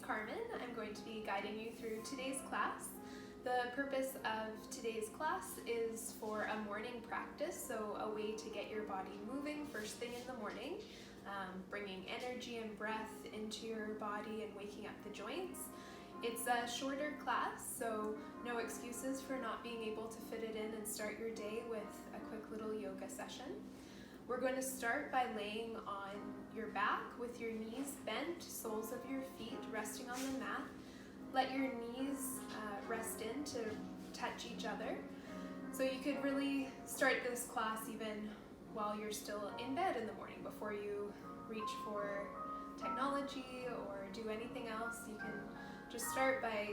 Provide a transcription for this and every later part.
Carmen. I'm going to be guiding you through today's class. The purpose of today's class is for a morning practice, so a way to get your body moving first thing in the morning, bringing energy and breath into your body and waking up the joints. It's a shorter class, so no excuses for not being able to fit it in and start your day with a quick little yoga session. We're going to start by laying on your back with your knees bent, soles of your feet resting on the mat. Let your knees rest in to touch each other. So you could really start this class even while you're still in bed in the morning before you reach for technology or do anything else. You can just start by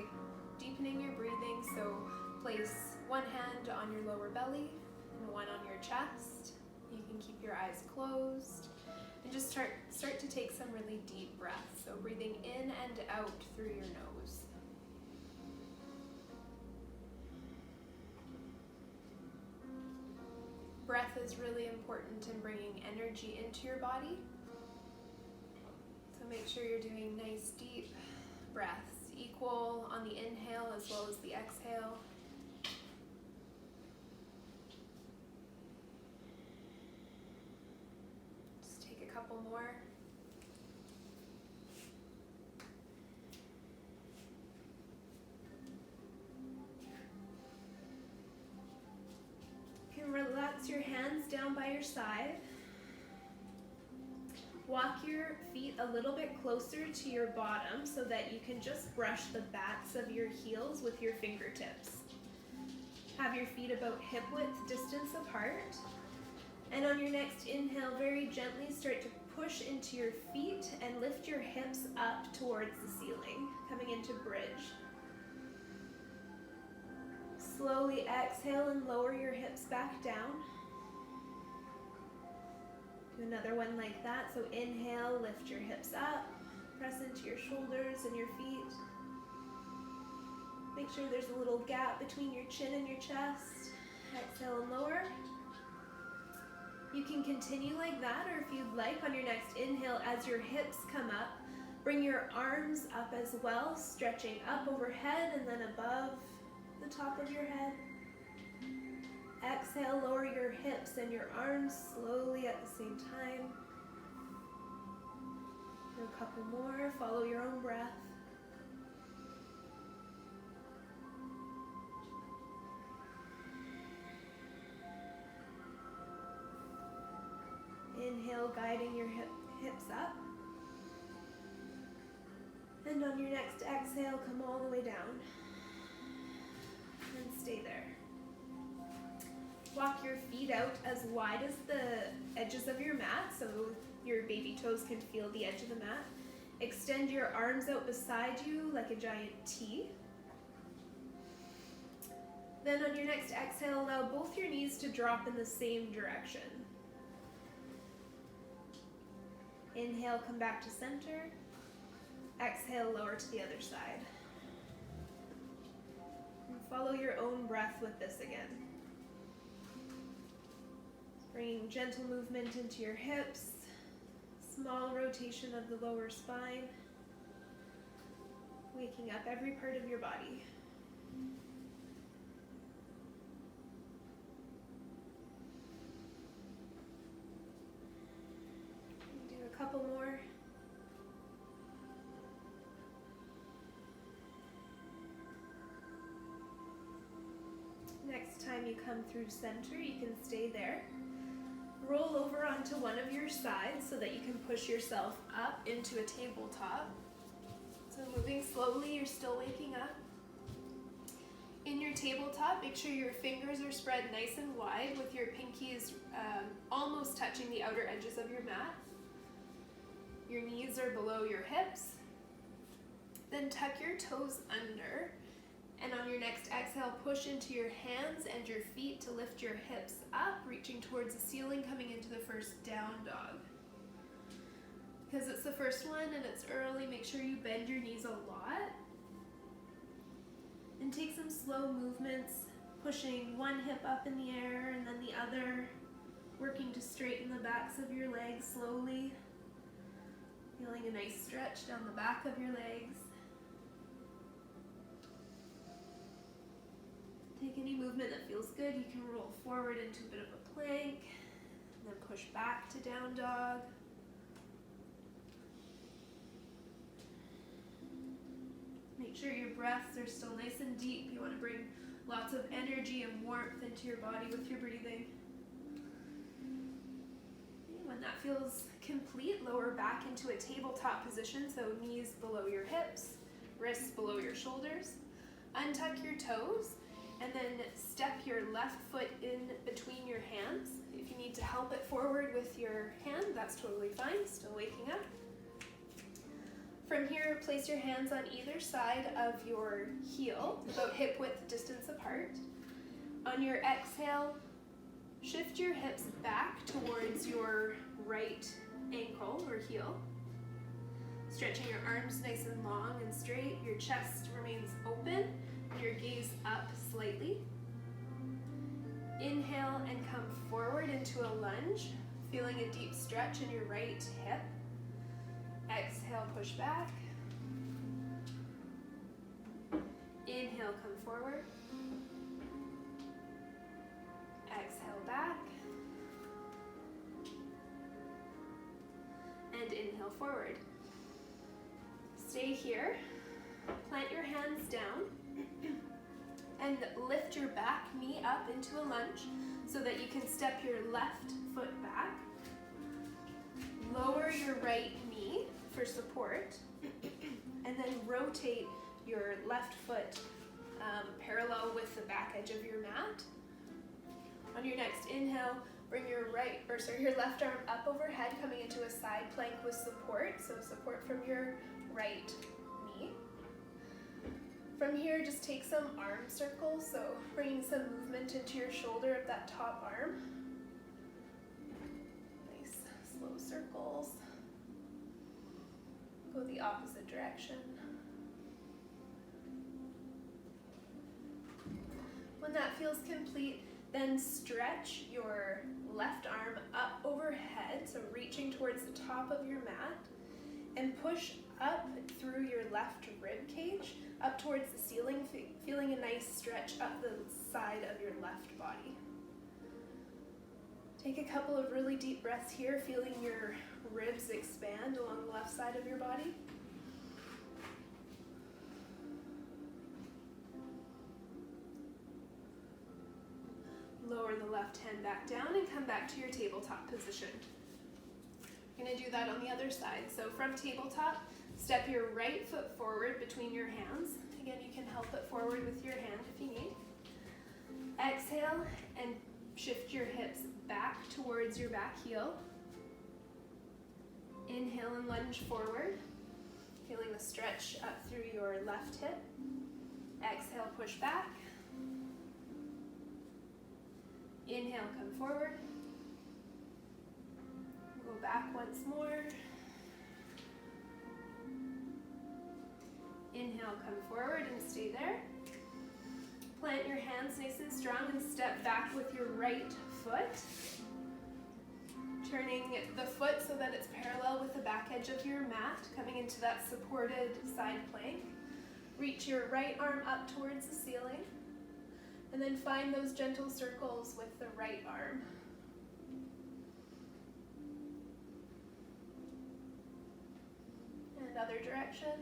deepening your breathing. So place one hand on your lower belly and one on your chest. You can keep your eyes closed and just start to take some really deep breaths. So breathing in and out through your nose. Breath is really important in bringing energy into your body. So make sure you're doing nice deep breaths, equal on the inhale as well as the exhale. Just take a couple more. You can relax your hands down by your side. Walk your feet a little bit closer to your bottom so that you can just brush the backs of your heels with your fingertips. Have your feet about hip width distance apart. And on your next inhale, very gently start to push into your feet and lift your hips up towards the ceiling, coming into bridge. Slowly exhale and lower your hips back down. Do another one like that. So inhale, lift your hips up, press into your shoulders and your feet. Make sure there's a little gap between your chin and your chest. Exhale and lower. You can continue like that, or if you'd like, on your next inhale, as your hips come up, bring your arms up as well, stretching up overhead and then above the top of your head. Exhale, lower your hips and your arms slowly at the same time. Do a couple more, follow your own breath. Inhale, guiding your hips up. And on your next exhale, come all the way down. And stay there. Walk your feet out as wide as the edges of your mat so your baby toes can feel the edge of the mat. Extend your arms out beside you like a giant T. Then on your next exhale, allow both your knees to drop in the same direction. Inhale, come back to center. Exhale, lower to the other side. And follow your own breath with this again. Bringing gentle movement into your hips, small rotation of the lower spine, waking up every part of your body. Do a couple more. Next time you come through center, you can stay there. Roll over onto one of your sides so that you can push yourself up into a tabletop. So moving slowly, you're still waking up. In your tabletop, make sure your fingers are spread nice and wide with your pinkies almost touching the outer edges of your mat. Your knees are below your hips. Then tuck your toes under. And on your next exhale, push into your hands and your feet to lift your hips up, reaching towards the ceiling, coming into the first down dog. Because it's the first one and it's early, make sure you bend your knees a lot. And take some slow movements, pushing one hip up in the air and then the other, working to straighten the backs of your legs slowly. Feeling a nice stretch down the back of your legs. Take any movement that feels good. You can roll forward into a bit of a plank, and then push back to down dog. Make sure your breaths are still nice and deep. You want to bring lots of energy and warmth into your body with your breathing. And when that feels complete, lower back into a tabletop position, so knees below your hips, wrists below your shoulders. Untuck your toes, and then step your left foot in between your hands. If you need to help it forward with your hand, that's totally fine, still waking up. From here, place your hands on either side of your heel, about hip width distance apart. On your exhale, shift your hips back towards your right ankle or heel. Stretching your arms nice and long and straight, your chest remains open, your gaze up slightly. Inhale and come forward into a lunge, feeling a deep stretch in your right hip. Exhale, push back. Inhale, come forward. Exhale, back. And inhale, forward. Stay here. Plant your hands down and lift your back knee up into a lunge so that you can step your left foot back. Lower your right knee for support, and then rotate your left foot parallel with the back edge of your mat. On your next inhale, bring your left arm up overhead, coming into a side plank with support, so support from your right knee. From here, just take some arm circles, so bringing some movement into your shoulder of that top arm. Nice slow circles. Go the opposite direction. When that feels complete, then stretch your left arm up overhead, so reaching towards the top of your mat, and push up through your left rib cage, up towards the ceiling, feeling a nice stretch up the side of your left body. Take a couple of really deep breaths here, feeling your ribs expand along the left side of your body. Lower the left hand back down and come back to your tabletop position. You're going to do that on the other side. So from tabletop, step your right foot forward between your hands. Again, you can help it forward with your hand if you need. Exhale and shift your hips back towards your back heel. Inhale and lunge forward, feeling the stretch up through your left hip. Exhale, push back. Inhale, come forward. Go back once more. Inhale, come forward and stay there. Plant your hands nice and strong and step back with your right foot. Turning the foot so that it's parallel with the back edge of your mat, coming into that supported side plank. Reach your right arm up towards the ceiling, and then find those gentle circles with the right arm. And other direction.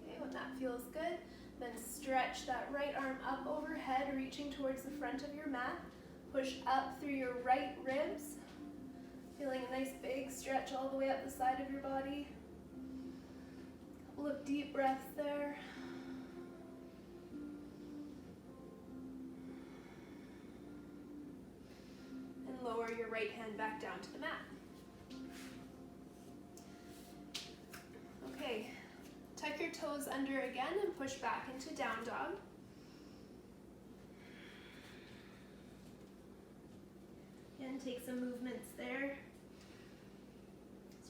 Okay, when that feels good, then stretch that right arm up overhead, reaching towards the front of your mat. Push up through your right ribs, feeling a nice big stretch all the way up the side of your body. A couple of deep breaths there. And lower your right hand back down to the mat. Okay. Tuck your toes under again and push back into down dog. Again, take some movements there.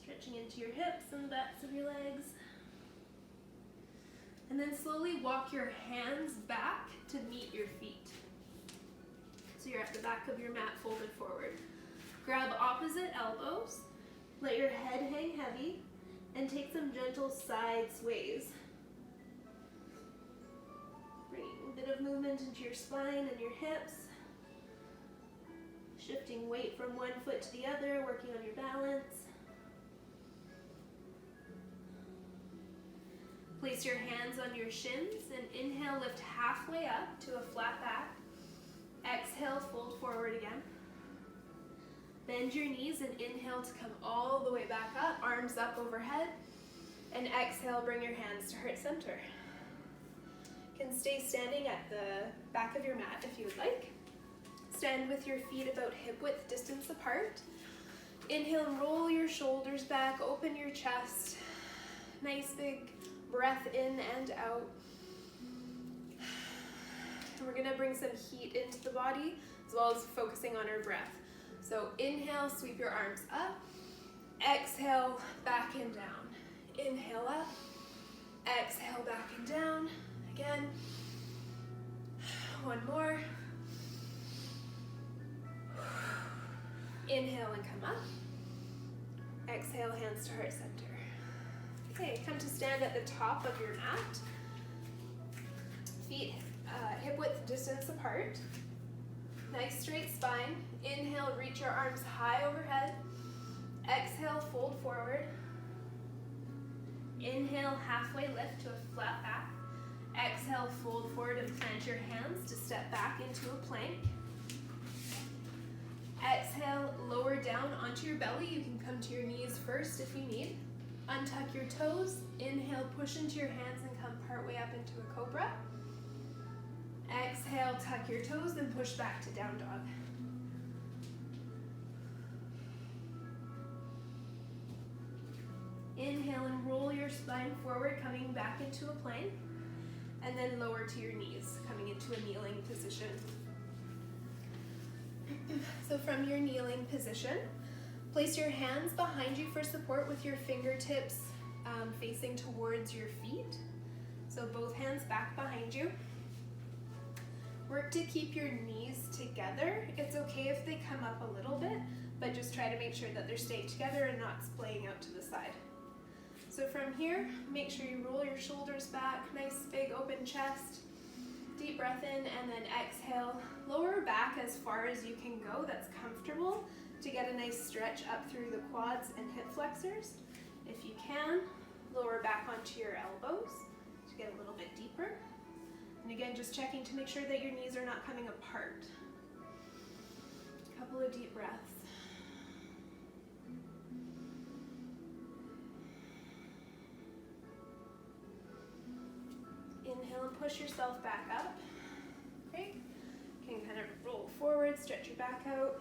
Stretching into your hips and the backs of your legs. And then slowly walk your hands back to meet your feet. So you're at the back of your mat folded forward. Grab opposite elbows. Let your head hang heavy. And take some gentle side sways. Bringing a bit of movement into your spine and your hips. Shifting weight from one foot to the other, working on your balance. Place your hands on your shins and inhale, lift halfway up to a flat back. Exhale, fold forward again. Bend your knees and inhale to come all the way back up, arms up overhead. And exhale, bring your hands to heart center. You can stay standing at the back of your mat if you would like. Stand with your feet about hip width distance apart. Inhale and roll your shoulders back, open your chest. Nice big breath in and out. And we're gonna bring some heat into the body as well as focusing on our breath. So inhale, sweep your arms up. Exhale, back and down. Inhale up. Exhale, back and down. Again. One more. Inhale and come up. Exhale, hands to heart center. Okay, come to stand at the top of your mat. Feet hip width distance apart. Nice straight spine. Inhale, reach your arms high overhead. Exhale, fold forward. Inhale, halfway lift to a flat back. Exhale, fold forward and plant your hands to step back into a plank. Exhale, lower down onto your belly. You can come to your knees first if you need. Untuck your toes. Inhale, push into your hands and come partway up into a cobra. Exhale, tuck your toes and push back to down dog. Inhale and roll your spine forward, coming back into a plank. And then lower to your knees, coming into a kneeling position. So from your kneeling position, place your hands behind you for support with your fingertips facing towards your feet. So both hands back behind you. Work to keep your knees together. It's okay if they come up a little bit, but just try to make sure that they're staying together and not splaying out to the side. So from here, make sure you roll your shoulders back, nice big open chest. Deep breath in and then exhale. Lower back as far as you can go, that's comfortable, to get a nice stretch up through the quads and hip flexors. If you can, lower back onto your elbows to get a little bit deeper. And again, just checking to make sure that your knees are not coming apart. A couple of deep breaths. Inhale and push yourself back up. Great. You can kind of roll forward, stretch your back out.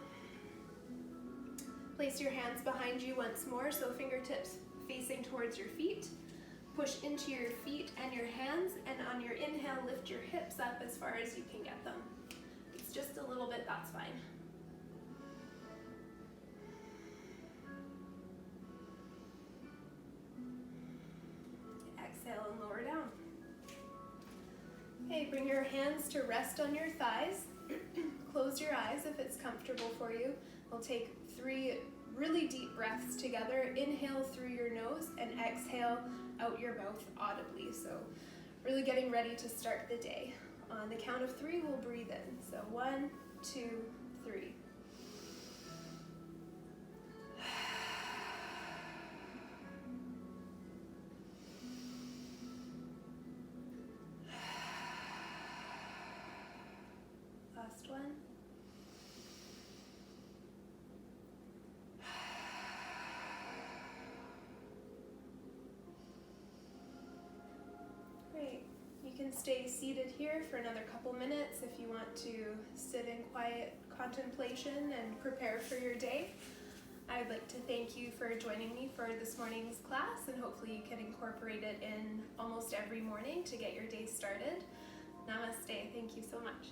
Place your hands behind you once more, so fingertips facing towards your feet. Push into your feet and your hands, and on your inhale, lift your hips up as far as you can get them. If it's just a little bit, that's fine. Exhale and lower down. Okay, bring your hands to rest on your thighs. Close your eyes if it's comfortable for you. We'll take 3 really deep breaths together. Inhale through your nose and exhale out your mouth audibly. So really getting ready to start the day. On the count of 3, we'll breathe in. So 1, 2, 3. Last one. Great. You can stay seated here for another couple minutes if you want to sit in quiet contemplation and prepare for your day. I'd like to thank you for joining me for this morning's class, and hopefully you can incorporate it in almost every morning to get your day started. Namaste. Thank you so much.